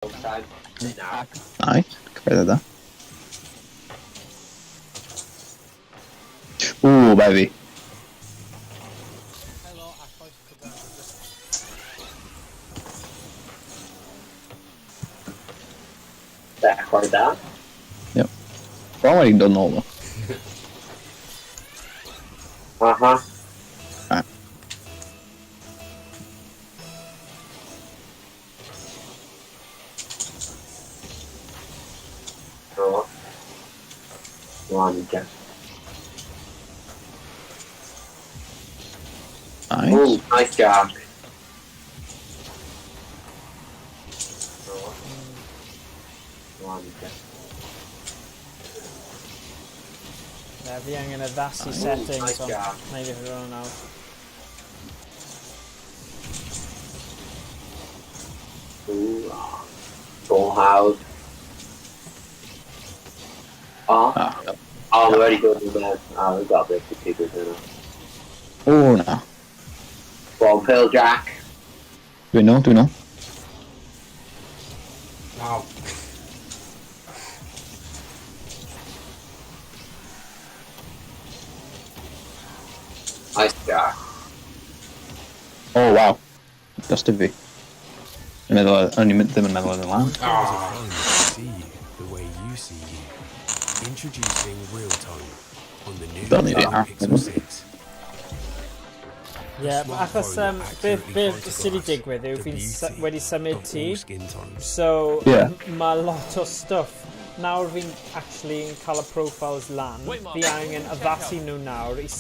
Nei, hva er det da? Baby. Acordar? Ja. Bra var jeg done over. Aha. Nei. Ja. One just. Nice. Oh, nice job. One just. Yeah, vi är en advanced setting nice som job. maybe we run out. Ooh, full house. Oh, Ja. already doing that. Oh, we got this people in it. No. One pill jack. Do we know? Wow. Nice jack. Oh, wow. Just a bit. Only them in the middle of the land. See you the way you see you. Introducing real time on the new Don't need it, huh? Pixel 6. Yeah, achos bydd sydd wedi digwydd yw fi'n wedi symud ti, so Yeah. mae lot o stuff. Nawr fi'n actually cael y profiles lan, fi angen addasu nhw nawr i